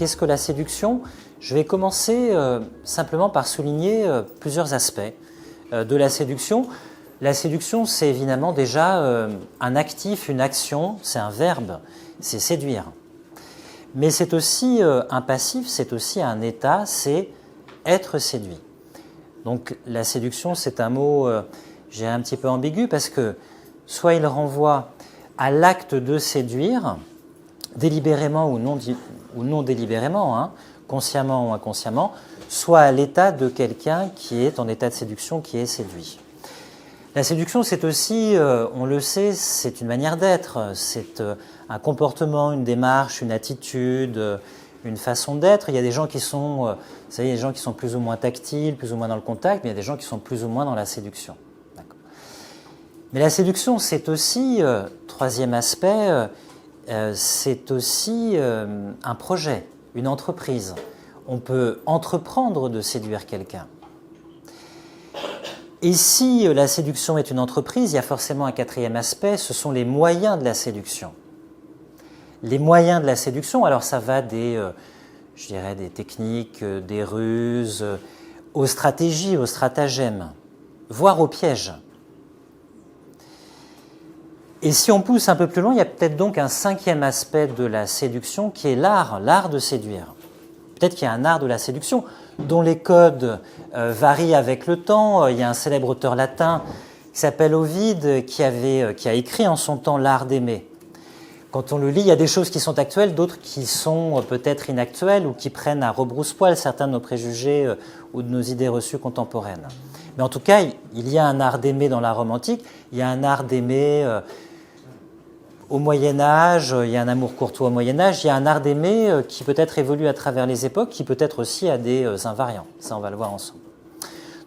qu'est-ce que la séduction? Je vais commencer simplement par souligner plusieurs aspects de la séduction. La séduction, c'est évidemment déjà un actif, une action, c'est un verbe, c'est séduire. Mais c'est aussi un passif, c'est aussi un état, c'est être séduit. Donc la séduction, c'est un mot, je dirais, un petit peu ambigu parce que soit il renvoie à l'acte de séduire, délibérément ou non délibérément, hein, consciemment ou inconsciemment, soit à l'état de quelqu'un qui est en état de séduction, qui est séduit. La séduction, c'est aussi, on le sait, c'est une manière d'être, c'est un comportement, une démarche, une attitude, une façon d'être. Il y a des gens qui sont, vous savez, il y a des gens qui sont plus ou moins tactiles, plus ou moins dans le contact, mais il y a des gens qui sont plus ou moins dans la séduction. Mais la séduction, c'est aussi, troisième aspect, c'est aussi un projet, une entreprise. On peut entreprendre de séduire quelqu'un. Et si la séduction est une entreprise, il y a forcément un quatrième aspect, ce sont les moyens de la séduction. Les moyens de la séduction, alors ça va des, je dirais, des techniques, des ruses, aux stratégies, aux stratagèmes, voire aux pièges. Et si on pousse un peu plus loin, il y a peut-être donc un cinquième aspect de la séduction qui est l'art de séduire. Peut-être qu'il y a un art de la séduction dont les codes varient avec le temps. Il y a un célèbre auteur latin qui s'appelle Ovide qui a écrit en son temps l'art d'aimer. Quand on le lit, il y a des choses qui sont actuelles, d'autres qui sont peut-être inactuelles ou qui prennent à rebrousse-poil certains de nos préjugés ou de nos idées reçues contemporaines. Mais en tout cas, il y a un art d'aimer dans l'art romantique, il y a un art d'aimer au Moyen-Âge, il y a un amour courtois au Moyen-Âge, il y a un art d'aimer qui peut-être évolue à travers les époques, qui peut-être aussi a des invariants. Ça, on va le voir ensemble.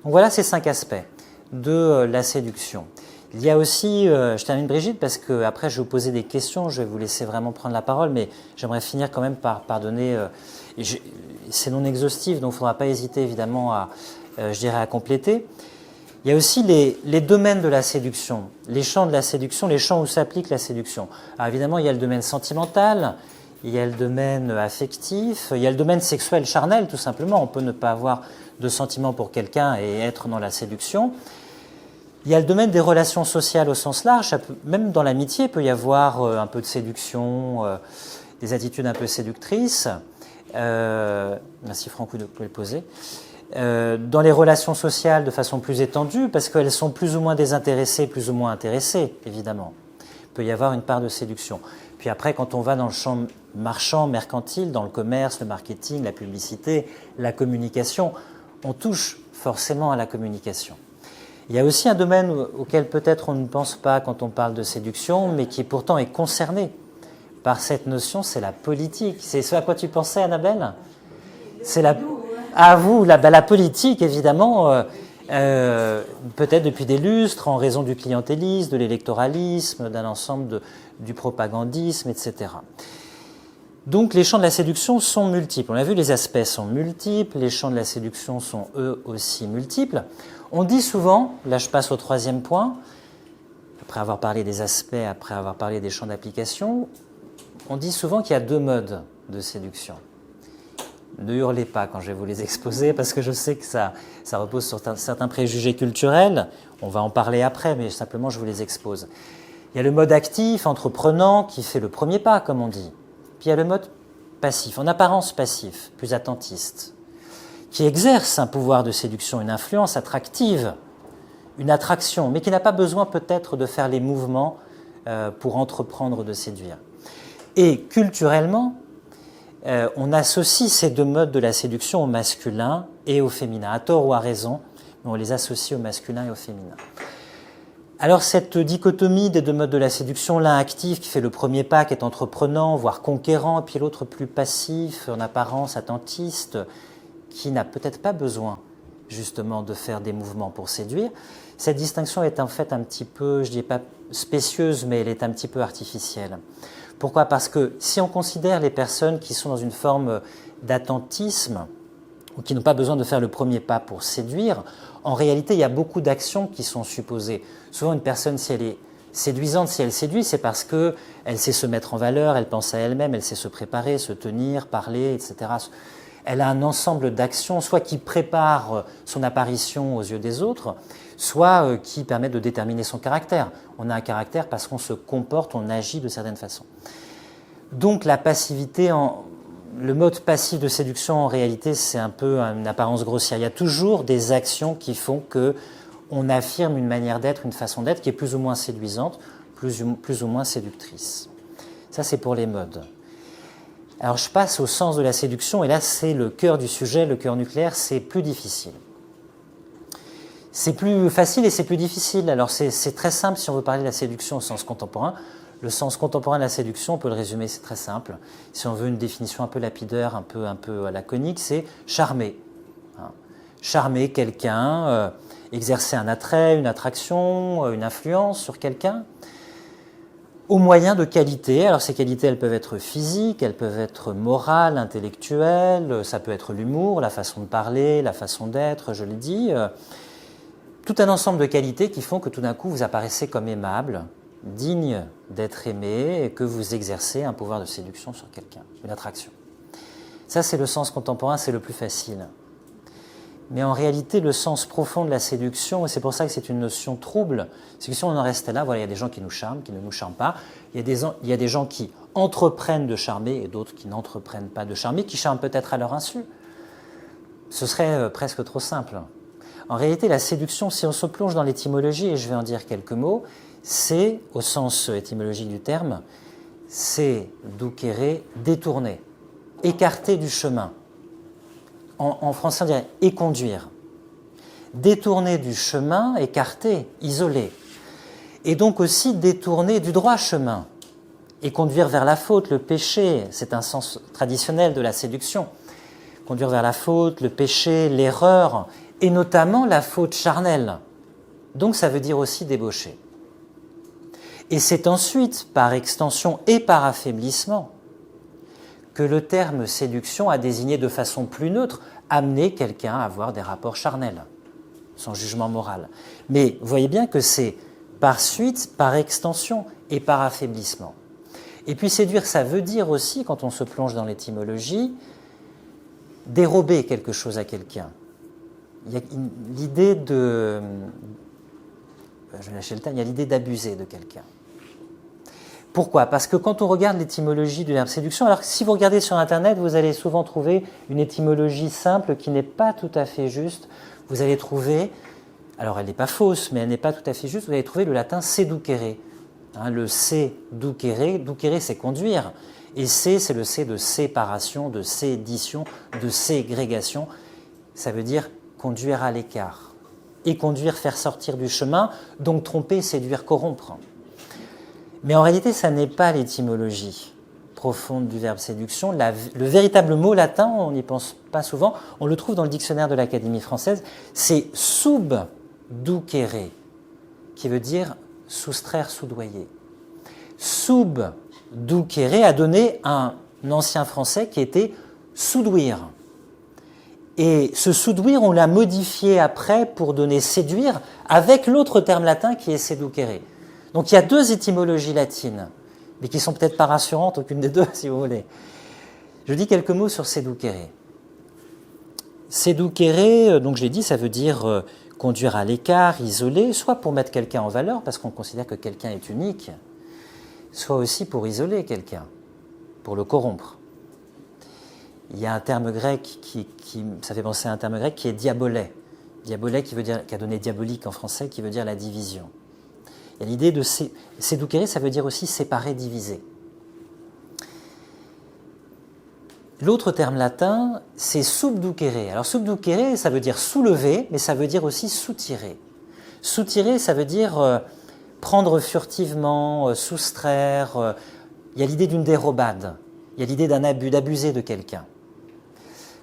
Donc voilà ces 5 aspects de la séduction. Il y a aussi, je termine Brigitte, parce que après je vais vous poser des questions, je vais vous laisser vraiment prendre la parole, mais j'aimerais finir quand même par donner, c'est non exhaustif, donc il ne faudra pas hésiter évidemment à, je dirais, à compléter. Il y a aussi les domaines de la séduction, les champs de la séduction, les champs où s'applique la séduction. Alors évidemment, il y a le domaine sentimental, il y a le domaine affectif, il y a le domaine sexuel charnel, tout simplement. On peut ne pas avoir de sentiments pour quelqu'un et être dans la séduction. Il y a le domaine des relations sociales au sens large, même dans l'amitié, il peut y avoir un peu de séduction, des attitudes un peu séductrices. Merci Franco de le poser. Dans les relations sociales de façon plus étendue, parce qu'elles sont plus ou moins désintéressées, plus ou moins intéressées, évidemment. Il peut y avoir une part de séduction. Puis après, quand on va dans le champ marchand, mercantile, dans le commerce, le marketing, la publicité, la communication, on touche forcément à la communication. Il y a aussi un domaine auquel peut-être on ne pense pas quand on parle de séduction, mais qui pourtant est concerné par cette notion, c'est la politique. C'est ce à quoi tu pensais, Annabelle? C'est la... À vous, la politique, évidemment, peut-être depuis des lustres, en raison du clientélisme, de l'électoralisme, d'un ensemble du propagandisme, etc. Donc les champs de la séduction sont multiples. On l'a vu, les aspects sont multiples, les champs de la séduction sont eux aussi multiples. On dit souvent, là je passe au troisième point, après avoir parlé des aspects, après avoir parlé des champs d'application, on dit souvent qu'il y a 2 modes de séduction. Ne hurlez pas quand je vais vous les exposer, parce que je sais que ça repose sur certains préjugés culturels. On va en parler après, mais simplement je vous les expose. Il y a le mode actif, entreprenant, qui fait le premier pas, comme on dit. Puis il y a le mode passif, en apparence passif, plus attentiste, qui exerce un pouvoir de séduction, une influence attractive, une attraction, mais qui n'a pas besoin peut-être de faire les mouvements pour entreprendre de séduire. Et culturellement, on associe ces 2 modes de la séduction au masculin et au féminin, à tort ou à raison, mais on les associe au masculin et au féminin. Alors cette dichotomie des 2 modes de la séduction, l'un actif qui fait le premier pas, qui est entreprenant, voire conquérant, et puis l'autre plus passif, en apparence attentiste, qui n'a peut-être pas besoin justement de faire des mouvements pour séduire, cette distinction est en fait un petit peu, je ne dis pas spécieuse, mais elle est un petit peu artificielle. Pourquoi? Parce que si on considère les personnes qui sont dans une forme d'attentisme ou qui n'ont pas besoin de faire le premier pas pour séduire, en réalité, il y a beaucoup d'actions qui sont supposées. Souvent, une personne, si elle est Séduisante, si elle séduit, c'est parce qu'elle sait se mettre en valeur, elle pense à elle-même, elle sait se préparer, se tenir, parler, etc. Elle a un ensemble d'actions, soit qui préparent son apparition aux yeux des autres, soit qui permettent de déterminer son caractère. On a un caractère parce qu'on se comporte, on agit de certaines façons. Donc la passivité, le mode passif de séduction, en réalité, c'est un peu une apparence grossière. Il y a toujours des actions qui font qu'on affirme une manière d'être, une façon d'être qui est plus ou moins séduisante, plus ou moins séductrice. Ça, c'est pour les modes. Alors je passe au sens de la séduction, et là c'est le cœur du sujet, le cœur nucléaire, c'est plus difficile. C'est plus facile et c'est plus difficile. Alors c'est très simple si on veut parler de la séduction au sens contemporain. Le sens contemporain de la séduction, on peut le résumer, c'est très simple. Si on veut une définition un peu lapidaire, un peu laconique, c'est charmer. Charmer quelqu'un, exercer un attrait, une attraction, une influence sur quelqu'un, au moyen de qualités. Alors ces qualités, elles peuvent être physiques, elles peuvent être morales, intellectuelles, ça peut être l'humour, la façon de parler, la façon d'être, je l'ai dit. Tout un ensemble de qualités qui font que tout d'un coup vous apparaissez comme aimable, digne d'être aimé, et que vous exercez un pouvoir de séduction sur quelqu'un, une attraction. Ça, c'est le sens contemporain, c'est le plus facile. Mais en réalité, le sens profond de la séduction, et c'est pour ça que c'est une notion trouble, c'est que si on en restait là, voilà, il y a des gens qui nous charment, qui ne nous charment pas, il y a des gens qui entreprennent de charmer et d'autres qui n'entreprennent pas de charmer, qui charment peut-être à leur insu. Ce serait presque trop simple. En réalité, la séduction, si on se plonge dans l'étymologie, et je vais en dire quelques mots, c'est, au sens étymologique du terme, c'est ducere, détourner, écarter du chemin. En français, on dirait éconduire. Détourner du chemin, écarter, isoler. Et donc aussi détourner du droit chemin. Et conduire vers la faute, le péché, c'est un sens traditionnel de la séduction. Conduire vers la faute, le péché, l'erreur, et notamment la faute charnelle. Donc ça veut dire aussi débaucher. Et c'est ensuite, par extension et par affaiblissement, que le terme séduction a désigné de façon plus neutre, amener quelqu'un à avoir des rapports charnels, sans jugement moral. Mais vous voyez bien que c'est par suite, par extension et par affaiblissement. Et puis séduire, ça veut dire aussi, quand on se plonge dans l'étymologie, dérober quelque chose à quelqu'un. Il y a l'idée de... Je vais lâcher le terme, il y a l'idée d'abuser de quelqu'un. Pourquoi? Parce que quand on regarde l'étymologie du verbe séduction, alors si vous regardez sur Internet, vous allez souvent trouver une étymologie simple qui n'est pas tout à fait juste. Vous allez trouver, alors elle n'est pas fausse, mais elle n'est pas tout à fait juste, vous allez trouver le latin seducere. Le seducere, ducere c'est conduire, et c'est le C de séparation, de sédition, de ségrégation. Ça veut dire conduire à l'écart. Et conduire, faire sortir du chemin, donc tromper, séduire, corrompre. Mais en réalité, ça n'est pas l'étymologie profonde du verbe séduction. Le véritable mot latin, on n'y pense pas souvent, on le trouve dans le dictionnaire de l'Académie française, c'est subducere, qui veut dire soustraire, soudoyer. Subducere a donné un ancien français qui était soudoir. Et ce soudoir, on l'a modifié après pour donner séduire avec l'autre terme latin qui est seducere. Donc il y a deux étymologies latines, mais qui ne sont peut-être pas rassurantes, aucune des deux si vous voulez. Je dis quelques mots sur seducere. Seducere, donc je l'ai dit, ça veut dire conduire à l'écart, isoler, soit pour mettre quelqu'un en valeur, parce qu'on considère que quelqu'un est unique, soit aussi pour isoler quelqu'un, pour le corrompre. Il y a un terme grec ça fait penser à un terme grec qui est diabolé. Diabolé qui a donné diabolique en français, qui veut dire la division. Il y a l'idée de seducere, ça veut dire aussi séparer, diviser. L'autre terme latin, c'est subducere. Alors subducere, ça veut dire soulever, mais ça veut dire aussi soutirer. Soutirer, ça veut dire prendre furtivement, soustraire. Il y a l'idée d'une dérobade. Il y a l'idée d'un abus, d'abuser de quelqu'un.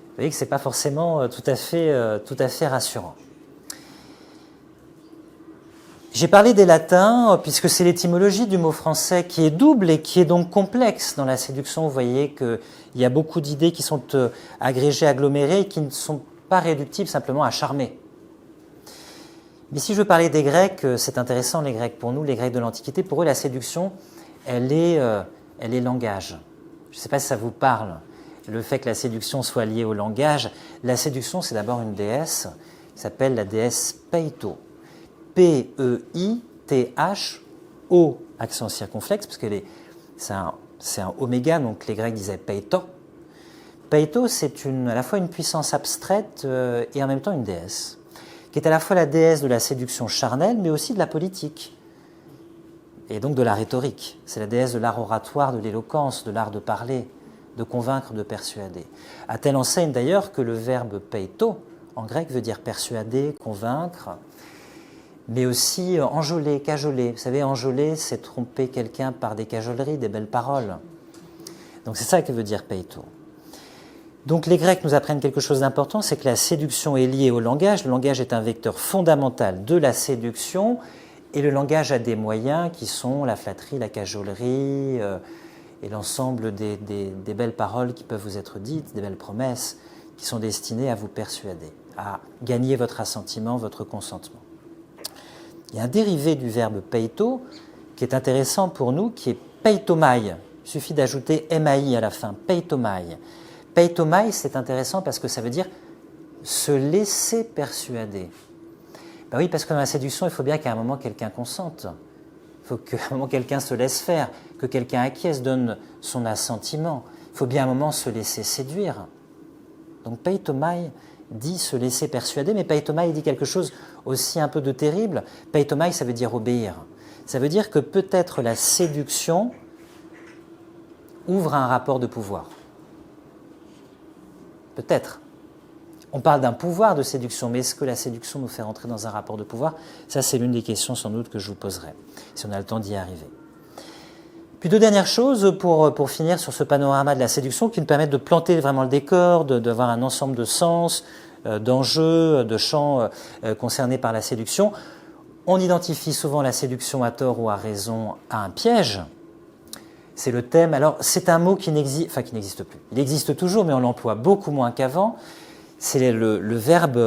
Vous voyez que ce n'est pas forcément tout à fait rassurant. J'ai parlé des latins, puisque c'est l'étymologie du mot français qui est double et qui est donc complexe dans la séduction. Vous voyez qu'il y a beaucoup d'idées qui sont agrégées, agglomérées, et qui ne sont pas réductibles simplement à charmer. Mais si je veux parler des Grecs, c'est intéressant, les Grecs pour nous, les Grecs de l'Antiquité, pour eux la séduction, elle est langage. Je ne sais pas si ça vous parle, le fait que la séduction soit liée au langage. La séduction, c'est d'abord une déesse qui s'appelle la déesse Peito. P-E-I-T-H-O, accent circonflexe, parce que c'est un oméga, donc les Grecs disaient Peito. Peito, c'est à la fois une puissance abstraite et en même temps une déesse, qui est à la fois la déesse de la séduction charnelle, mais aussi de la politique, et donc de la rhétorique. C'est la déesse de l'art oratoire, de l'éloquence, de l'art de parler, de convaincre, de persuader. À telle enseigne d'ailleurs que le verbe peito, en grec, veut dire persuader, convaincre, mais aussi enjôler, cajoler. Vous savez, enjôler, c'est tromper quelqu'un par des cajoleries, des belles paroles. Donc c'est ça que veut dire peito. Donc les Grecs nous apprennent quelque chose d'important, c'est que la séduction est liée au langage. Le langage est un vecteur fondamental de la séduction, et le langage a des moyens qui sont la flatterie, la cajolerie, et l'ensemble des belles paroles qui peuvent vous être dites, des belles promesses qui sont destinées à vous persuader, à gagner votre assentiment, votre consentement. Il y a un dérivé du verbe peito qui est intéressant pour nous, qui est peitomai. Il suffit d'ajouter mai à la fin, peitomai. Peitomai, c'est intéressant parce que ça veut dire se laisser persuader. Ben oui, parce que dans la séduction, il faut bien qu'à un moment quelqu'un consente. Il faut qu'à un moment quelqu'un se laisse faire, que quelqu'un acquiesce, donne son assentiment. Il faut bien à un moment se laisser séduire. Donc peitomai dit se laisser persuader, mais peitomai dit quelque chose aussi un peu de terrible. Peitomai, ça veut dire obéir. Ça veut dire que peut-être la séduction ouvre un rapport de pouvoir. Peut-être. On parle d'un pouvoir de séduction, mais est-ce que la séduction nous fait rentrer dans un rapport de pouvoir? Ça, c'est l'une des questions sans doute que je vous poserai, si on a le temps d'y arriver. Puis deux dernières choses pour finir sur ce panorama de la séduction qui nous permettent de planter vraiment le décor, d'avoir un ensemble de sens, d'enjeux, de champs concernés par la séduction. On identifie souvent la séduction à tort ou à raison à un piège. C'est le thème. Alors, c'est un mot qui n'existe plus. Il existe toujours, mais on l'emploie beaucoup moins qu'avant. C'est le verbe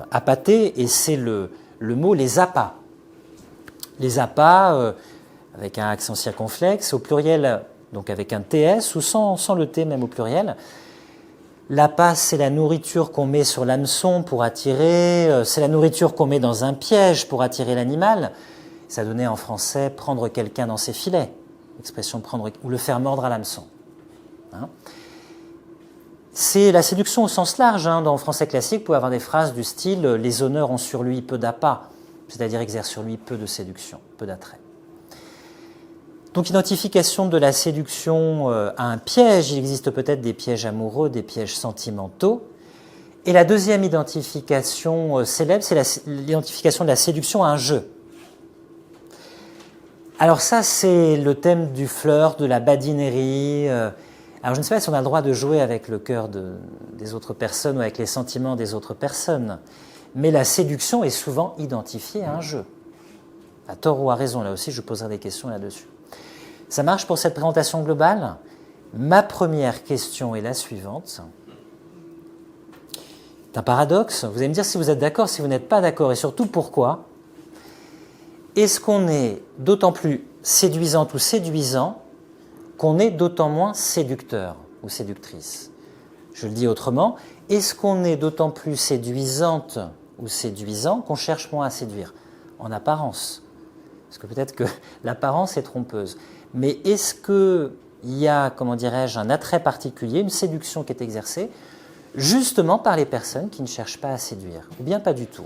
appâter, et c'est le mot les appâts. Les appâts, avec un accent circonflexe, au pluriel, donc avec un TS, ou sans le T, même au pluriel. L'appât, c'est la nourriture qu'on met sur l'hameçon pour attirer, c'est la nourriture qu'on met dans un piège pour attirer l'animal. Ça donnait en français « prendre quelqu'un dans ses filets », l'expression « prendre » ou « le faire mordre à l'hameçon ». Hein. C'est la séduction au sens large. Hein. Dans le français classique, vous pouvez avoir des phrases du style « les honneurs ont sur lui peu d'appât », c'est-à-dire exercent sur lui peu de séduction, peu d'attrait. Donc, identification de la séduction à un piège. Il existe peut-être des pièges amoureux, des pièges sentimentaux. Et la deuxième identification célèbre, c'est l'identification de la séduction à un jeu. Alors ça, c'est le thème du flirt, de la badinerie. Alors je ne sais pas si on a le droit de jouer avec le cœur des autres personnes ou avec les sentiments des autres personnes, mais la séduction est souvent identifiée à un jeu. À tort ou à raison, là aussi je poserai des questions là-dessus. Ça marche pour cette présentation globale? Ma première question est la suivante. C'est un paradoxe. Vous allez me dire si vous êtes d'accord, si vous n'êtes pas d'accord, et surtout pourquoi. Est-ce qu'on est d'autant plus séduisante ou séduisant qu'on est d'autant moins séducteur ou séductrice? Je le dis autrement, est-ce qu'on est d'autant plus séduisante ou séduisant qu'on cherche moins à séduire? En apparence. Parce que peut-être que l'apparence est trompeuse. Mais est-ce qu'il y a, comment dirais-je, un attrait particulier, une séduction qui est exercée, justement par les personnes qui ne cherchent pas à séduire? Ou bien pas du tout?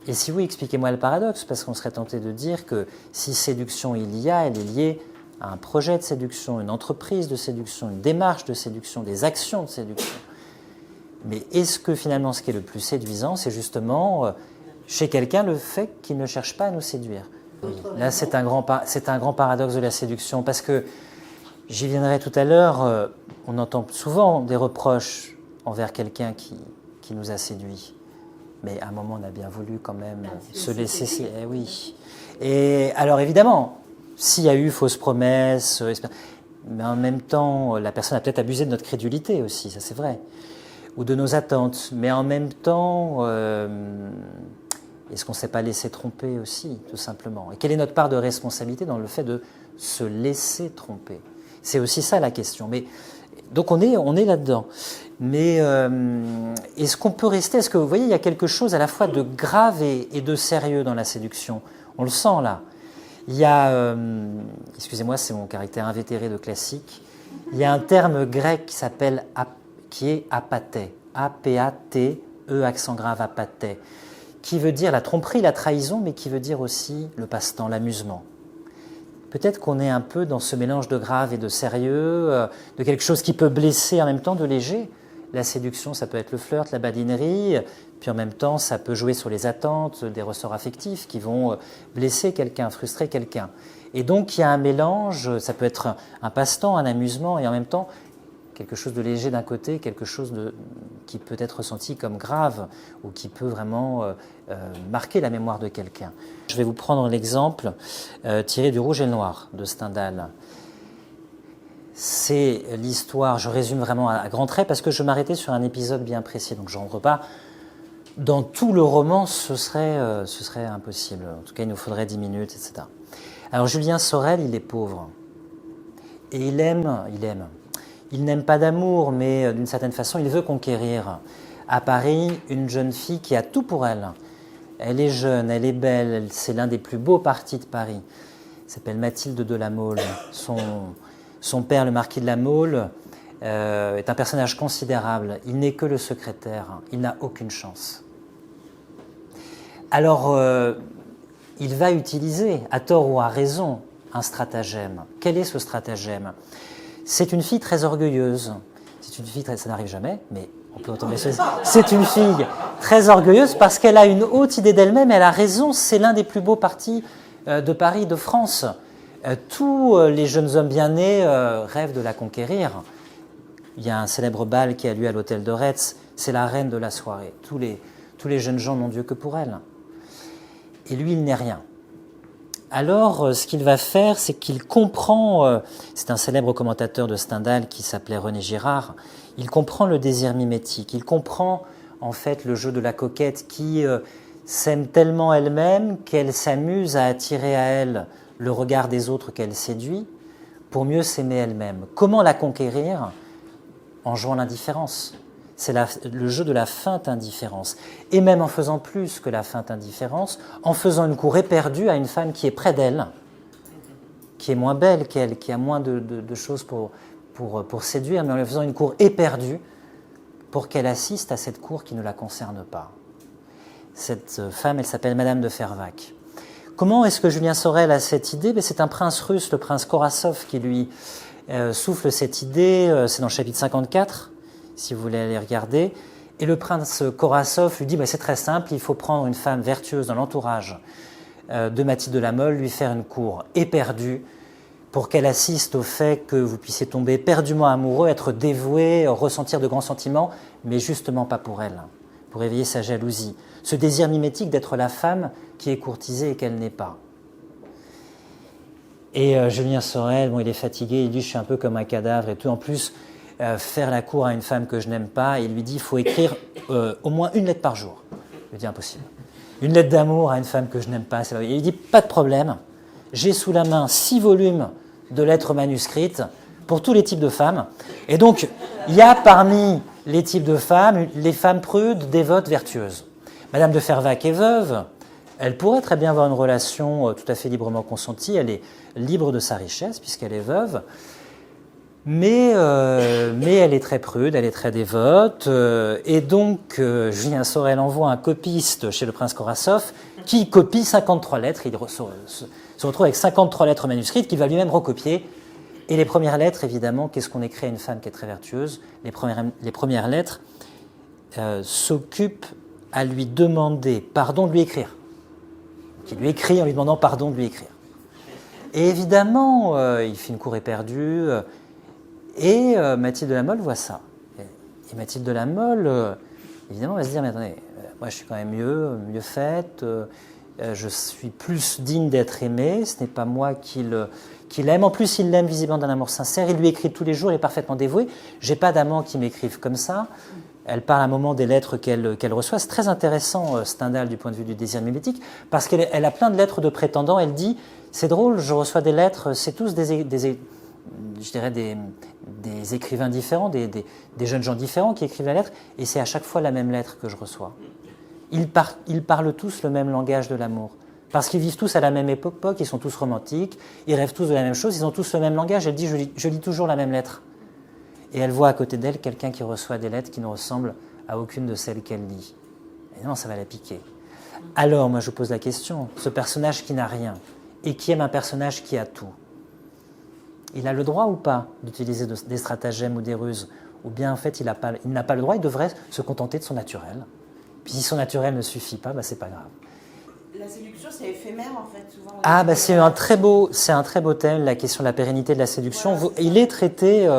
Et si oui, expliquez-moi le paradoxe, parce qu'on serait tenté de dire que si séduction il y a, elle est liée à un projet de séduction, une entreprise de séduction, une démarche de séduction, des actions de séduction. Mais est-ce que finalement ce qui est le plus séduisant, c'est justement chez quelqu'un le fait qu'il ne cherche pas à nous séduire? Oui. Là, c'est un grand paradoxe de la séduction, parce que, j'y viendrai tout à l'heure, on entend souvent des reproches envers quelqu'un qui nous a séduits. Mais à un moment, on a bien voulu quand même se laisser... Eh oui. Et alors évidemment, s'il y a eu fausse promesse, mais en même temps, la personne a peut-être abusé de notre crédulité aussi, ça c'est vrai, ou de nos attentes. Mais en même temps, Est-ce qu'on ne s'est pas laissé tromper aussi, tout simplement? Et quelle est notre part de responsabilité dans le fait de se laisser tromper? C'est aussi ça la question. Mais, donc on est là-dedans. Mais est-ce qu'on peut rester? Est-ce que vous voyez, il y a quelque chose à la fois de grave et de sérieux dans la séduction? On le sent là. Il y a, excusez-moi, c'est mon caractère invétéré de classique. Il y a un terme grec qui est apathé, A-P-A-T-E, accent grave, apathé, qui veut dire la tromperie, la trahison, mais qui veut dire aussi le passe-temps, l'amusement. Peut-être qu'on est un peu dans ce mélange de grave et de sérieux, de quelque chose qui peut blesser en même temps de léger. La séduction, ça peut être le flirt, la badinerie, puis en même temps, ça peut jouer sur les attentes, des ressorts affectifs qui vont blesser quelqu'un, frustrer quelqu'un. Et donc, il y a un mélange, ça peut être un passe-temps, un amusement, et en même temps, quelque chose de léger d'un côté, quelque chose qui peut être ressenti comme grave, ou qui peut vraiment marquer la mémoire de quelqu'un. Je vais vous prendre l'exemple tiré du Rouge et le Noir de Stendhal. C'est l'histoire, je résume vraiment à grands traits, parce que je m'arrêtais sur un épisode bien précis, donc je ne rentre pas. Dans tout le roman, ce serait impossible. En tout cas, il nous faudrait 10 minutes, etc. Alors Julien Sorel, il est pauvre. Et il n'aime pas d'amour, mais d'une certaine façon, il veut conquérir à Paris une jeune fille qui a tout pour elle. Elle est jeune, elle est belle, c'est l'un des plus beaux partis de Paris. Elle s'appelle Mathilde de la Mole. Son père, le marquis de la Mole, est un personnage considérable. Il n'est que le secrétaire, il n'a aucune chance. Alors, il va utiliser, à tort ou à raison, un stratagème. Quel est ce stratagème? C'est une fille très orgueilleuse. Ça n'arrive jamais, mais on peut tomber sur ça. C'est une fille très orgueilleuse parce qu'elle a une haute idée d'elle-même. Elle a raison, c'est l'un des plus beaux partis de Paris, de France. Tous les jeunes hommes bien nés rêvent de la conquérir. Il y a un célèbre bal qui a lieu à l'hôtel de Retz. C'est la reine de la soirée. Tous les jeunes gens n'ont Dieu que pour elle. Et lui, il n'est rien. Alors, ce qu'il va faire, c'est qu'il comprend, c'est un célèbre commentateur de Stendhal qui s'appelait René Girard, il comprend le désir mimétique, il comprend en fait le jeu de la coquette qui s'aime tellement elle-même qu'elle s'amuse à attirer à elle le regard des autres qu'elle séduit pour mieux s'aimer elle-même. Comment la conquérir? En jouant l'indifférence. C'est le jeu de la feinte indifférence. Et même en faisant plus que la feinte indifférence, en faisant une cour éperdue à une femme qui est près d'elle, qui est moins belle qu'elle, qui a moins de choses pour séduire, mais en lui faisant une cour éperdue pour qu'elle assiste à cette cour qui ne la concerne pas. Cette femme, elle s'appelle Madame de Fervaques. Comment est-ce que Julien Sorel a cette idée? C'est un prince russe, le prince Korassov, qui lui souffle cette idée. C'est dans le chapitre 54. Si vous voulez aller regarder. Et le prince Korassov lui dit c'est très simple, il faut prendre une femme vertueuse dans l'entourage de Mathilde de la Mole, lui faire une cour éperdue pour qu'elle assiste au fait que vous puissiez tomber éperdument amoureux, être dévoué, ressentir de grands sentiments, mais justement pas pour elle, pour éveiller sa jalousie. Ce désir mimétique d'être la femme qui est courtisée et qu'elle n'est pas. Et Julien Sorel, il est fatigué, il dit je suis un peu comme un cadavre et tout. En plus, faire la cour à une femme que je n'aime pas, il lui dit il faut écrire au moins une lettre par jour. Je lui dis impossible. Une lettre d'amour à une femme que je n'aime pas. Il lui dit pas de problème, j'ai sous la main 6 volumes de lettres manuscrites pour tous les types de femmes. Et donc, il y a parmi les types de femmes, les femmes prudes, dévotes, vertueuses. Madame de Fervaques est veuve, elle pourrait très bien avoir une relation tout à fait librement consentie, elle est libre de sa richesse puisqu'elle est veuve. Mais elle est très prude, elle est très dévote, et donc Julien Sorel envoie un copiste chez le prince Korassov qui copie 53 lettres, il se retrouve avec 53 lettres manuscrites qu'il va lui-même recopier. Et les premières lettres, évidemment, qu'est-ce qu'on écrit à une femme qui est très vertueuse? Les premières lettres s'occupent à lui demander pardon de lui écrire. Donc, il lui écrit en lui demandant pardon de lui écrire. Et évidemment, il fait une cour éperdue. Et Mathilde de la Mole voit ça. Et Mathilde de la Mole, évidemment, va se dire, mais attendez, moi je suis quand même mieux faite, je suis plus digne d'être aimée, ce n'est pas moi qui l'aime. En plus, il l'aime visiblement d'un amour sincère, il lui écrit tous les jours, il est parfaitement dévoué. J'ai pas d'amant qui m'écrive comme ça. Elle parle à un moment des lettres qu'elle reçoit. C'est très intéressant, Stendhal, du point de vue du désir mimétique, parce qu'elle a plein de lettres de prétendants. Elle dit, c'est drôle, je reçois des lettres, c'est tous je dirais des écrivains différents, des jeunes gens différents qui écrivent la lettre, et c'est à chaque fois la même lettre que je reçois. Ils parlent tous le même langage de l'amour. Parce qu'ils vivent tous à la même époque, ils sont tous romantiques, ils rêvent tous de la même chose, ils ont tous le même langage. Elle dit, je lis toujours la même lettre. Et elle voit à côté d'elle quelqu'un qui reçoit des lettres qui ne ressemblent à aucune de celles qu'elle lit. Et non, ça va la piquer. Alors, moi, je vous pose la question, ce personnage qui n'a rien, et qui aime un personnage qui a tout, il a le droit ou pas d'utiliser des stratagèmes ou des ruses? Ou bien, en fait, il n'a pas le droit, il devrait se contenter de son naturel. Puis si son naturel ne suffit pas, bah, c'est pas grave. La séduction, c'est éphémère, en fait, souvent. C'est un très beau thème, la question de la pérennité de la séduction. Voilà, il est traité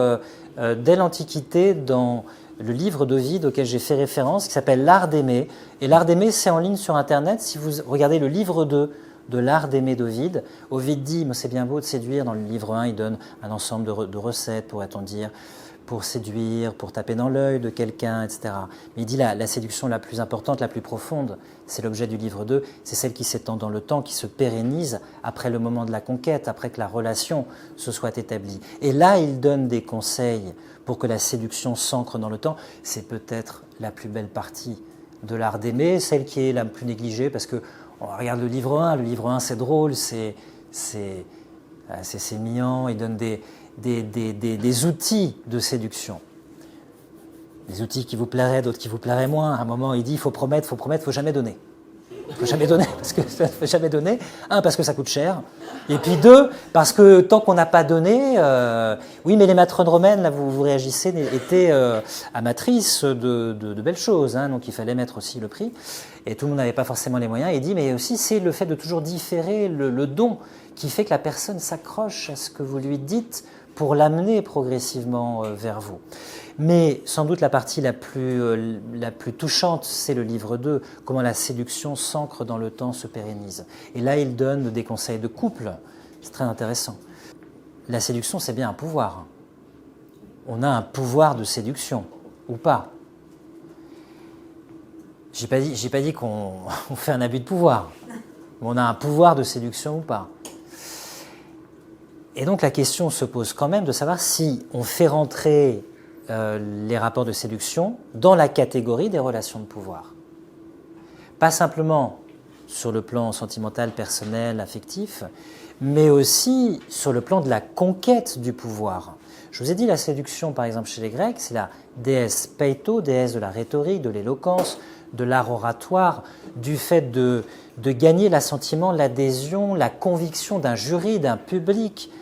dès l'Antiquité dans le livre d'Ovide auquel j'ai fait référence, qui s'appelle L'Art d'aimer. Et L'Art d'aimer, c'est en ligne sur Internet. Si vous regardez le livre 2 de L'Art d'aimer d'Ovide, Ovide dit, c'est bien beau de séduire. Dans le livre 1, il donne un ensemble de recettes, pourrait-on dire, pour séduire, pour taper dans l'œil de quelqu'un, etc. Mais il dit la séduction la plus importante, la plus profonde, c'est l'objet du livre 2, c'est celle qui s'étend dans le temps, qui se pérennise après le moment de la conquête, après que la relation se soit établie. Et là, il donne des conseils pour que la séduction s'ancre dans le temps. C'est peut-être la plus belle partie de l'art d'aimer, celle qui est la plus négligée, parce que on regarde le livre 1 c'est drôle, c'est mignon, il donne des outils de séduction. Des outils qui vous plairaient, d'autres qui vous plairaient moins. À un moment, il dit, il faut promettre, faut jamais donner. Il faut jamais donner, parce que ça ne faut jamais donner. Un, parce que ça coûte cher. Et puis deux, parce que tant qu'on n'a pas donné... oui, mais les matrones romaines, là, vous réagissez, étaient amatrices de belles choses. Hein, donc il fallait mettre aussi le prix. Et tout le monde n'avait pas forcément les moyens. Il dit, mais aussi, c'est le fait de toujours différer le don qui fait que la personne s'accroche à ce que vous lui dites pour l'amener progressivement vers vous. Mais sans doute la partie la plus touchante, c'est le livre 2, comment la séduction s'ancre dans le temps, se pérennise. Et là, il donne des conseils de couple, c'est très intéressant. La séduction, c'est bien un pouvoir. On a un pouvoir de séduction, ou pas. J'ai pas dit qu'on fait un abus de pouvoir. On a un pouvoir de séduction ou pas. Et donc la question se pose quand même de savoir si on fait rentrer les rapports de séduction dans la catégorie des relations de pouvoir. Pas simplement sur le plan sentimental, personnel, affectif, mais aussi sur le plan de la conquête du pouvoir. Je vous ai dit, la séduction, par exemple, chez les Grecs, c'est la déesse Peito, déesse de la rhétorique, de l'éloquence, de l'art oratoire, du fait de gagner l'assentiment, l'adhésion, la conviction d'un jury, d'un public,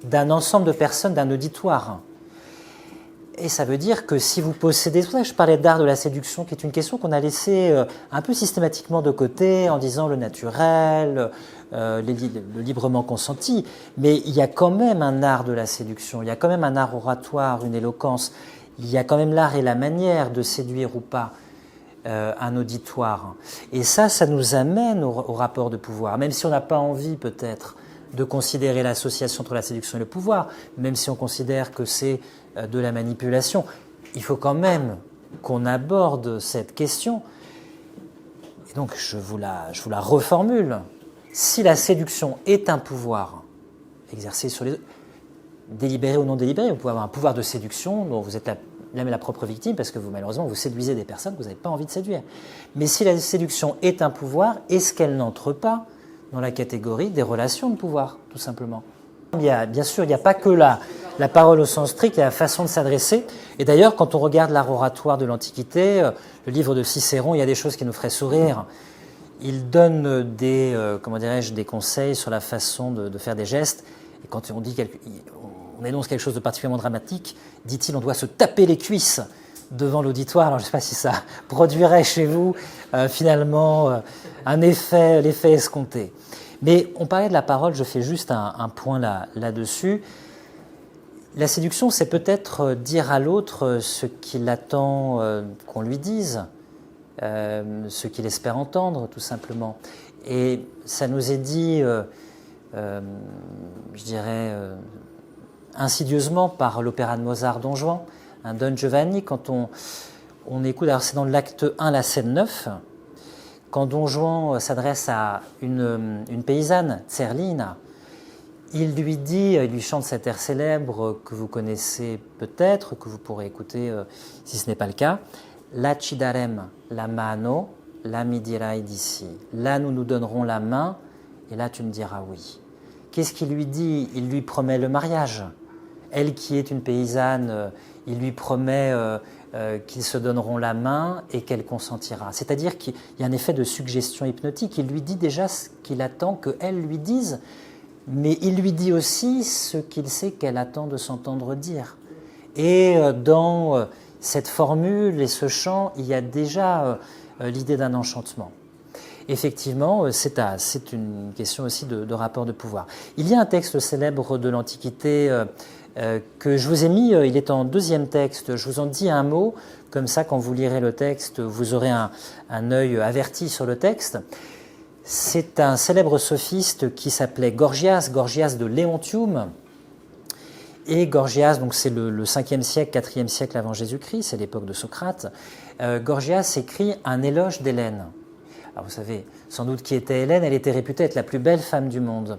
d'un ensemble de personnes, d'un auditoire. Et ça veut dire que si vous possédez... C'est pour ça que je parlais d'art de la séduction, qui est une question qu'on a laissée un peu systématiquement de côté, en disant le naturel, le librement consenti. Mais il y a quand même un art de la séduction, il y a quand même un art oratoire, une éloquence, il y a quand même l'art et la manière de séduire ou pas un auditoire. Et ça nous amène au rapport de pouvoir, même si on n'a pas envie peut-être de considérer l'association entre la séduction et le pouvoir, même si on considère que c'est de la manipulation. Il faut quand même qu'on aborde cette question. Et donc, je vous la reformule. Si la séduction est un pouvoir exercé sur les autres, délibéré ou non délibéré, vous pouvez avoir un pouvoir de séduction dont vous êtes même la propre victime, parce que vous, malheureusement, vous séduisez des personnes que vous n'avez pas envie de séduire. Mais si la séduction est un pouvoir, est-ce qu'elle n'entre pas dans la catégorie des relations de pouvoir, tout simplement? Bien sûr, il n'y a pas que la parole au sens strict, il y a la façon de s'adresser. Et d'ailleurs, quand on regarde l'art oratoire de l'Antiquité, le livre de Cicéron, il y a des choses qui nous feraient sourire. Il donne des conseils sur la façon de faire des gestes. Et quand on énonce quelque chose de particulièrement dramatique, dit-il, on doit se taper les cuisses devant l'auditoire. Alors je ne sais pas si ça produirait chez vous finalement l'effet escompté. Mais on parlait de la parole, je fais juste un point là-dessus. La séduction, c'est peut-être dire à l'autre ce qu'il attend qu'on lui dise, ce qu'il espère entendre, tout simplement. Et ça nous est dit, je dirais, insidieusement par l'opéra de Mozart Don Juan, un Don Giovanni, quand On écoute, alors c'est dans l'acte 1, la scène 9, quand Don Juan s'adresse à une paysanne, Zerlina. Il lui chante cet air célèbre que vous connaissez peut-être, que vous pourrez écouter si ce n'est pas le cas. La ci darem la mano, la mi dirai d'ici. Là, nous nous donnerons la main, et là, tu me diras oui. Qu'est-ce qu'il lui dit? Il lui promet le mariage. Elle, qui est une paysanne, il lui promet qu'ils se donneront la main et qu'elle consentira. C'est-à-dire qu'il y a un effet de suggestion hypnotique. Il lui dit déjà ce qu'il attend qu'elle lui dise, mais il lui dit aussi ce qu'il sait qu'elle attend de s'entendre dire. Et dans cette formule et ce chant, il y a déjà l'idée d'un enchantement. Effectivement, c'est une question aussi de rapport de pouvoir. Il y a un texte célèbre de l'Antiquité que je vous ai mis, il est en deuxième texte, je vous en dis un mot, comme ça quand vous lirez le texte, vous aurez un œil averti sur le texte. C'est un célèbre sophiste qui s'appelait Gorgias de Léontium. Et Gorgias, donc c'est le 5e siècle, 4e siècle avant Jésus-Christ, c'est l'époque de Socrate. Gorgias écrit un éloge d'Hélène. Alors vous savez sans doute qui était Hélène, elle était réputée être la plus belle femme du monde.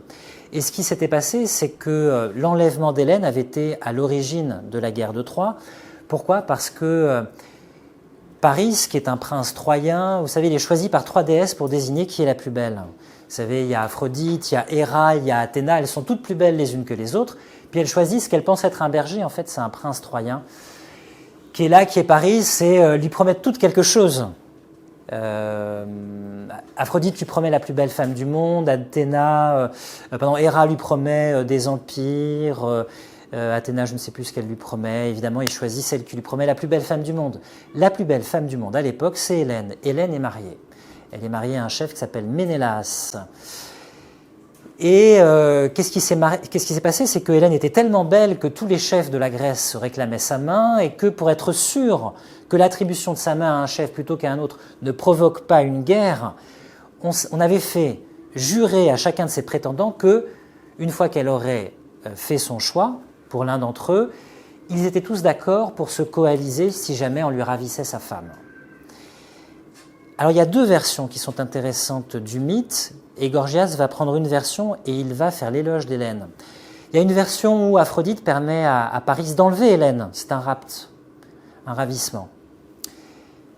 Et ce qui s'était passé, c'est que l'enlèvement d'Hélène avait été à l'origine de la guerre de Troie. Pourquoi? Parce que Paris, qui est un prince troyen, vous savez, il est choisi par 3 déesses pour désigner qui est la plus belle. Vous savez, il y a Aphrodite, il y a Héra, il y a Athéna, elles sont toutes plus belles les unes que les autres. Puis elles choisissent ce qu'elles pensent être un berger, en fait c'est un prince troyen, qui est là, qui est Paris, c'est lui promettre toutes quelque chose. Aphrodite lui promet la plus belle femme du monde, Héra lui promet des empires, Athéna, je ne sais plus ce qu'elle lui promet. Évidemment, il choisit celle qui lui promet la plus belle femme du monde. La plus belle femme du monde à l'époque, c'est Hélène. Hélène est mariée. Elle est mariée à un chef qui s'appelle Ménélas. Et qu'est-ce qui s'est passé? C'est que Hélène était tellement belle que tous les chefs de la Grèce réclamaient sa main et que pour être sûr que l'attribution de sa main à un chef plutôt qu'à un autre ne provoque pas une guerre, on avait fait jurer à chacun de ses prétendants que, une fois qu'elle aurait fait son choix, pour l'un d'entre eux, ils étaient tous d'accord pour se coaliser si jamais on lui ravissait sa femme. Alors il y a 2 versions qui sont intéressantes du mythe, et Gorgias va prendre une version et il va faire l'éloge d'Hélène. Il y a une version où Aphrodite permet à Paris d'enlever Hélène, c'est un rapt, un ravissement,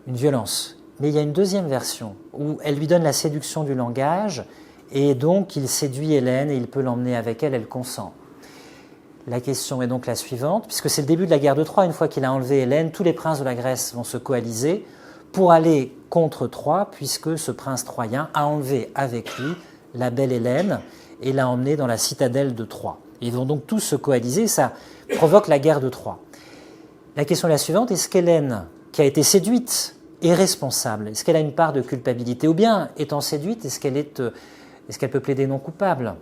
une violence. Mais il y a une deuxième version où elle lui donne la séduction du langage, et donc il séduit Hélène et il peut l'emmener avec elle, elle consent. La question est donc la suivante, puisque c'est le début de la guerre de Troie, une fois qu'il a enlevé Hélène, tous les princes de la Grèce vont se coaliser pour aller contre Troie, puisque ce prince troyen a enlevé avec lui la belle Hélène et l'a emmenée dans la citadelle de Troie. Ils vont donc tous se coaliser, ça provoque la guerre de Troie. La question est la suivante, est-ce qu'Hélène, qui a été séduite, est responsable? Est-ce qu'elle a une part de culpabilité? Ou bien, étant séduite, est-ce qu'elle peut plaider non coupable?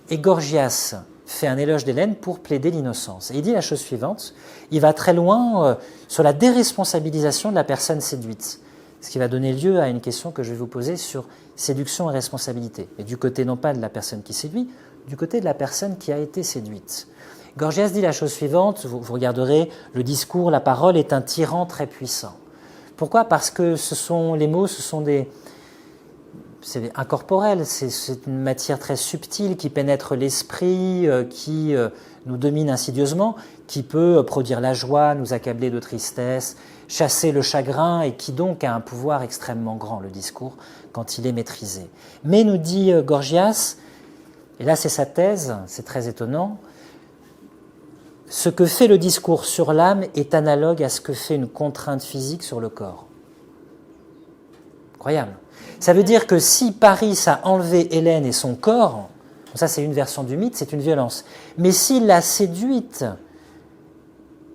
Et Gorgias fait un éloge d'Hélène pour plaider l'innocence. Et il dit la chose suivante, il va très loin sur la déresponsabilisation de la personne séduite, ce qui va donner lieu à une question que je vais vous poser sur séduction et responsabilité. Et du côté non pas de la personne qui séduit, du côté de la personne qui a été séduite. Gorgias dit la chose suivante, vous regarderez le discours, la parole est un tyran très puissant. Pourquoi? Parce que les mots, c'est incorporel, c'est une matière très subtile qui pénètre l'esprit, qui nous domine insidieusement, qui peut produire la joie, nous accabler de tristesse, chasser le chagrin et qui donc a un pouvoir extrêmement grand, le discours, quand il est maîtrisé. Mais nous dit Gorgias, et là c'est sa thèse, c'est très étonnant, ce que fait le discours sur l'âme est analogue à ce que fait une contrainte physique sur le corps. Incroyable. Ça veut dire que si Paris a enlevé Hélène et son corps, ça c'est une version du mythe, c'est une violence. Mais s'il l'a séduite,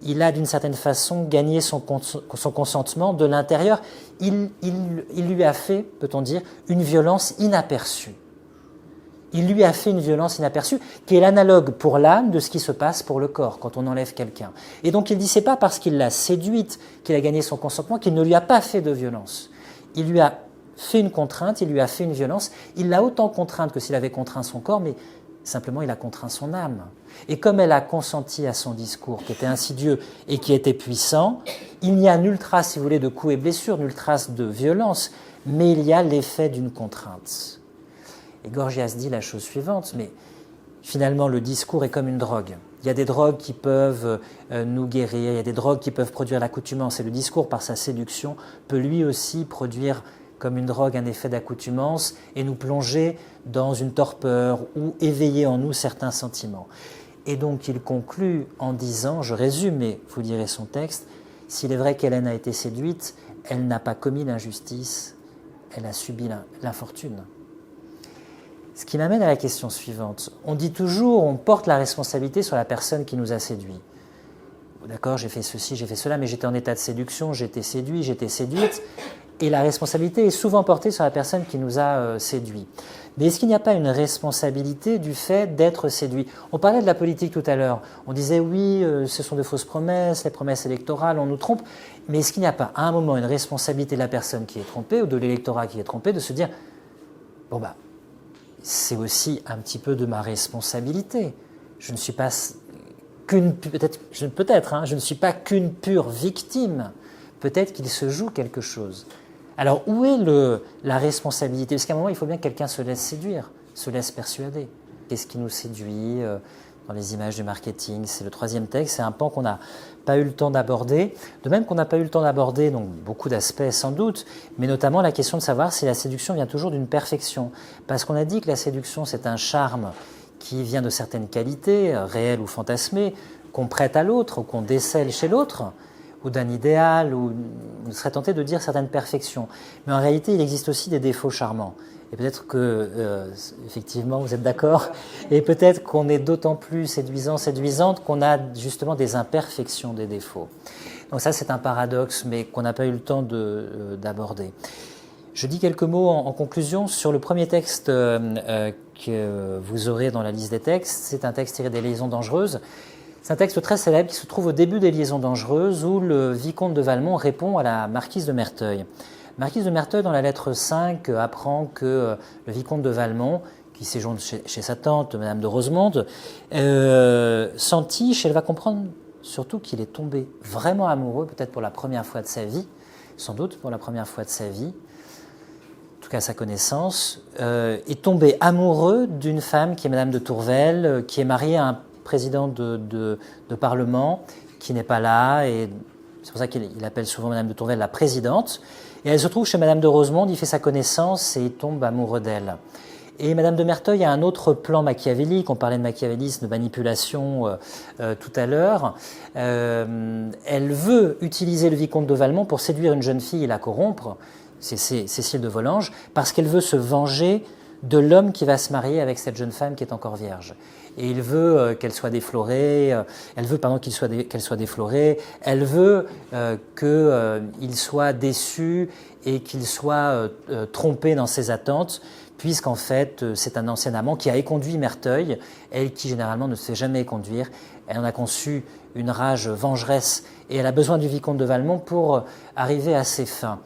il a d'une certaine façon gagné son consentement de l'intérieur. Il lui a fait, peut-on dire, une violence inaperçue. Il lui a fait une violence inaperçue qui est l'analogue pour l'âme de ce qui se passe pour le corps quand on enlève quelqu'un. Et donc il dit, c'est pas parce qu'il l'a séduite qu'il a gagné son consentement qu'il ne lui a pas fait de violence. Il lui a fait une contrainte, il lui a fait une violence. Il l'a autant contrainte que s'il avait contraint son corps, mais Simplement, il a contraint son âme. Et comme elle a consenti à son discours, qui était insidieux et qui était puissant, il n'y a nulle trace, si vous voulez, de coups et blessures, nulle trace de violence, mais il y a l'effet d'une contrainte. Et Gorgias dit la chose suivante, mais finalement, le discours est comme une drogue. Il y a des drogues qui peuvent nous guérir, il y a des drogues qui peuvent produire l'accoutumance, et le discours, par sa séduction, peut lui aussi produire comme une drogue un effet d'accoutumance et nous plonger dans une torpeur ou éveiller en nous certains sentiments. Et donc il conclut en disant, je résume, mais vous lirez son texte, s'il est vrai qu'Hélène a été séduite, elle n'a pas commis l'injustice, elle a subi l'infortune. Ce qui m'amène à la question suivante. On dit toujours, on porte la responsabilité sur la personne qui nous a séduits. D'accord, j'ai fait ceci, j'ai fait cela, mais j'étais en état de séduction, j'étais séduit, j'étais séduite. Et la responsabilité est souvent portée sur la personne qui nous a séduits. Mais est-ce qu'il n'y a pas une responsabilité du fait d'être séduit? On parlait de la politique tout à l'heure. On disait oui, ce sont de fausses promesses, les promesses électorales, on nous trompe. Mais est-ce qu'il n'y a pas à un moment une responsabilité de la personne qui est trompée ou de l'électorat qui est trompé de se dire bon bah c'est aussi un petit peu de ma responsabilité. Je ne suis pas qu'une je ne suis pas qu'une pure victime. Peut-être qu'il se joue quelque chose. Alors, où est la responsabilité? Parce qu'à un moment, il faut bien que quelqu'un se laisse séduire, se laisse persuader. Qu'est-ce qui nous séduit dans les images du marketing? C'est le troisième texte, c'est un pan qu'on n'a pas eu le temps d'aborder. De même qu'on n'a pas eu le temps d'aborder donc, beaucoup d'aspects sans doute, mais notamment la question de savoir si la séduction vient toujours d'une perfection. Parce qu'on a dit que la séduction, c'est un charme qui vient de certaines qualités, réelles ou fantasmées, qu'on prête à l'autre ou qu'on décèle chez l'autre, ou d'un idéal, ou on serait tenté de dire certaines perfections. Mais en réalité, il existe aussi des défauts charmants. Et peut-être que, effectivement, vous êtes d'accord, et peut-être qu'on est d'autant plus séduisante qu'on a justement des imperfections, des défauts. Donc ça, c'est un paradoxe, mais qu'on n'a pas eu le temps d'aborder. Je dis quelques mots en conclusion sur le premier texte que vous aurez dans la liste des textes. C'est un texte tiré des Liaisons dangereuses. C'est un texte très célèbre qui se trouve au début des Liaisons dangereuses où le vicomte de Valmont répond à la marquise de Merteuil. La marquise de Merteuil, dans la lettre 5, apprend que le vicomte de Valmont, qui séjourne chez sa tante, Madame de Rosemonde, s'entiche, elle va comprendre surtout qu'il est tombé vraiment amoureux, peut-être pour la première fois de sa vie, sans doute pour la première fois de sa vie, en tout cas à sa connaissance, est tombé amoureux d'une femme qui est Madame de Tourvel, qui est mariée à un président de Parlement, qui n'est pas là, et c'est pour ça qu'il appelle souvent Madame de Tourvel la présidente. Et elle se trouve chez Madame de Rosemonde, il fait sa connaissance et il tombe amoureux d'elle. Et Madame de Merteuil a un autre plan machiavélique, on parlait de machiavélisme, de manipulation tout à l'heure. Elle veut utiliser le vicomte de Valmont pour séduire une jeune fille et la corrompre, c'est Cécile de Volanges, parce qu'elle veut se venger de l'homme qui va se marier avec cette jeune femme qui est encore vierge. Et il veut qu'elle soit déflorée, elle veut qu'elle soit déflorée, elle veut qu'il soit déçu et qu'il soit trompé dans ses attentes, puisqu'en fait c'est un ancien amant qui a éconduit Merteuil, elle qui généralement ne se fait jamais éconduire. Elle en a conçu une rage vengeresse et elle a besoin du vicomte de Valmont pour arriver à ses fins.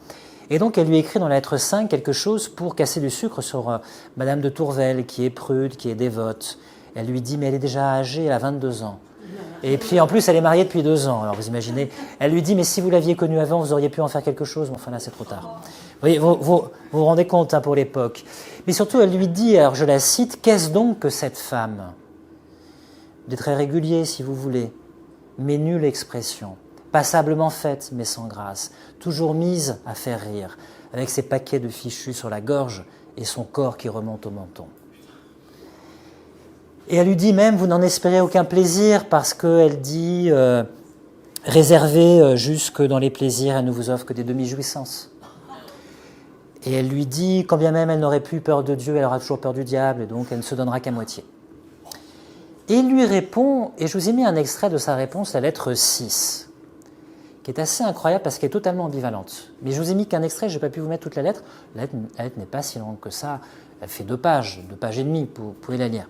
Et donc elle lui écrit dans la lettre 5 quelque chose pour casser du sucre sur Madame de Tourvel, qui est prude, qui est dévote. Elle lui dit, mais elle est déjà âgée, elle a 22 ans. Et puis en plus, elle est mariée depuis 2 ans. Alors vous imaginez, elle lui dit, mais si vous l'aviez connue avant, vous auriez pu en faire quelque chose. Mais enfin là, c'est trop tard. Vous voyez, vous rendez compte hein, pour l'époque. Mais surtout, elle lui dit, alors je la cite, qu'est-ce donc que cette femme? Des traits réguliers, si vous voulez, mais nulle expression. Passablement faite, mais sans grâce. Toujours mise à faire rire, avec ses paquets de fichus sur la gorge et son corps qui remonte au menton. Et elle lui dit même, vous n'en espérez aucun plaisir, parce qu'elle dit, réservez jusque dans les plaisirs, elle ne vous offre que des demi-jouissances. Et elle lui dit, quand bien même elle n'aurait plus peur de Dieu, elle aura toujours peur du diable, et donc elle ne se donnera qu'à moitié. Et il lui répond, et je vous ai mis un extrait de sa réponse, la lettre 6, qui est assez incroyable parce qu'elle est totalement ambivalente. Mais je vous ai mis qu'un extrait, je n'ai pas pu vous mettre toute la lettre. La lettre n'est pas si longue que ça, elle fait 2 pages et demie, vous pouvez la lire.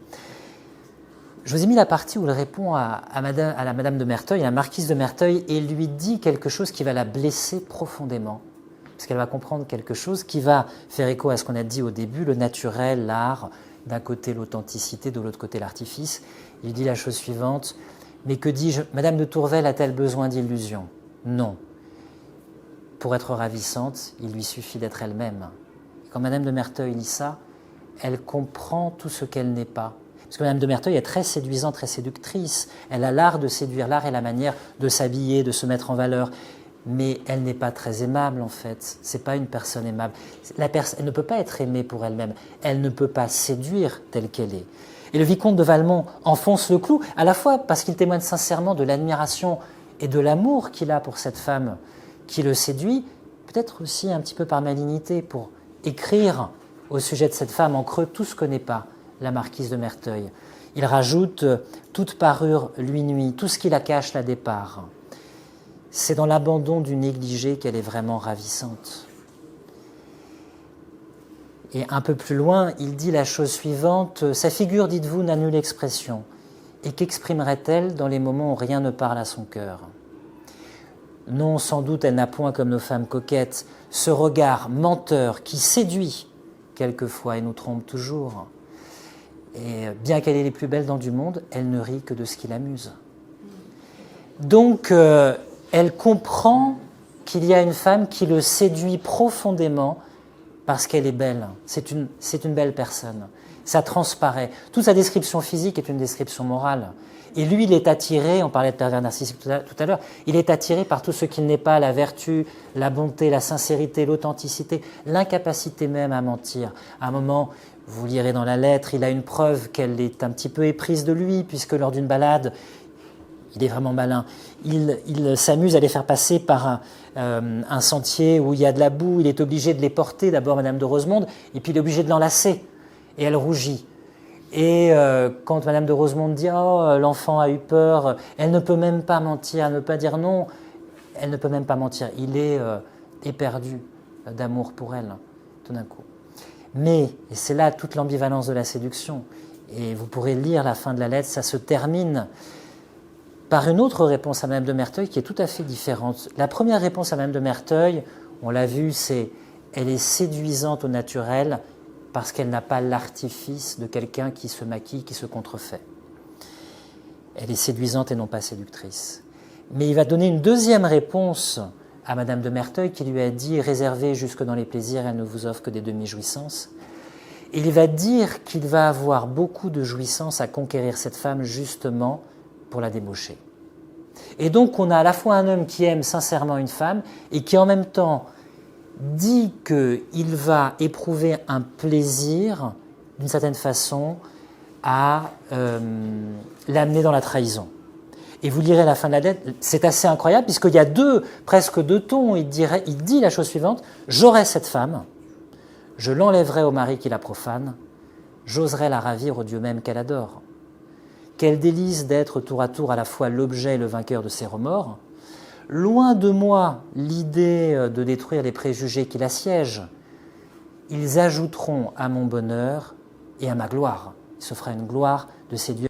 Je vous ai mis la partie où il répond à la Madame de Merteuil, à la marquise de Merteuil, et lui dit quelque chose qui va la blesser profondément. Parce qu'elle va comprendre quelque chose qui va faire écho à ce qu'on a dit au début, le naturel, l'art, d'un côté l'authenticité, de l'autre côté l'artifice. Il dit la chose suivante, mais que dis-je, Madame de Tourvel a-t-elle besoin d'illusions? Non. Pour être ravissante, il lui suffit d'être elle-même. Quand Madame de Merteuil lit ça, elle comprend tout ce qu'elle n'est pas. Parce que Madame de Merteuil est très séduisante, très séductrice. Elle a l'art de séduire, l'art et la manière de s'habiller, de se mettre en valeur. Mais elle n'est pas très aimable, en fait. Ce n'est pas une personne aimable. Elle ne peut pas être aimée pour elle-même. Elle ne peut pas séduire telle qu'elle est. Et le vicomte de Valmont enfonce le clou, à la fois parce qu'il témoigne sincèrement de l'admiration et de l'amour qu'il a pour cette femme qui le séduit, peut-être aussi un petit peu par malignité, pour écrire au sujet de cette femme en creux tout ce que n'est pas la marquise de Merteuil. Il rajoute « toute parure lui nuit, tout ce qui la cache la départ ». C'est dans l'abandon du négligé qu'elle est vraiment ravissante. Et un peu plus loin, il dit la chose suivante, « Sa figure, dites-vous, n'a nulle expression. Et qu'exprimerait-elle dans les moments où rien ne parle à son cœur ?» Non, sans doute, elle n'a point comme nos femmes coquettes ce regard menteur qui séduit quelquefois et nous trompe toujours. Et bien qu'elle est les plus belles dents du monde, elle ne rit que de ce qui l'amuse. Donc, elle comprend qu'il y a une femme qui le séduit profondément parce qu'elle est belle. C'est une belle personne. Ça transparaît. Toute sa description physique est une description morale. Et lui, il est attiré, on parlait de pervers narcissique tout à l'heure, il est attiré par tout ce qu'il n'est pas, la vertu, la bonté, la sincérité, l'authenticité, l'incapacité même à mentir. À un moment, vous lirez dans la lettre, il a une preuve qu'elle est un petit peu éprise de lui, puisque lors d'une balade, il est vraiment malin, il s'amuse à les faire passer par un sentier où il y a de la boue, il est obligé de les porter, d'abord Madame de Rosemonde, et puis il est obligé de l'enlacer, et elle rougit. Et quand Madame de Rosemonde dit « Oh, l'enfant a eu peur », elle ne peut même pas mentir, elle ne peut pas dire non, elle ne peut même pas mentir. Il est éperdu d'amour pour elle, tout d'un coup. Mais, et c'est là toute l'ambivalence de la séduction, et vous pourrez lire la fin de la lettre, ça se termine par une autre réponse à Madame de Merteuil qui est tout à fait différente. La première réponse à Madame de Merteuil, on l'a vu, c'est « Elle est séduisante au naturel », parce qu'elle n'a pas l'artifice de quelqu'un qui se maquille, qui se contrefait. Elle est séduisante et non pas séductrice. Mais il va donner une deuxième réponse à Madame de Merteuil qui lui a dit « Réservez jusque dans les plaisirs, elle ne vous offre que des demi-jouissances ». Et il va dire qu'il va avoir beaucoup de jouissances à conquérir cette femme justement pour la débaucher. Et donc on a à la fois un homme qui aime sincèrement une femme et qui en même temps dit qu'il va éprouver un plaisir, d'une certaine façon, à l'amener dans la trahison. Et vous lirez la fin de la lettre, c'est assez incroyable, puisqu'il y a presque deux tons. Il dit la chose suivante, « J'aurai cette femme, je l'enlèverai au mari qui la profane, j'oserai la ravir au Dieu même qu'elle adore. Quel délice d'être tour à tour à la fois l'objet et le vainqueur de ses remords. Loin de moi l'idée de détruire les préjugés qui l'assiègent. Ils ajouteront à mon bonheur et à ma gloire. Il se fera une gloire de séduire.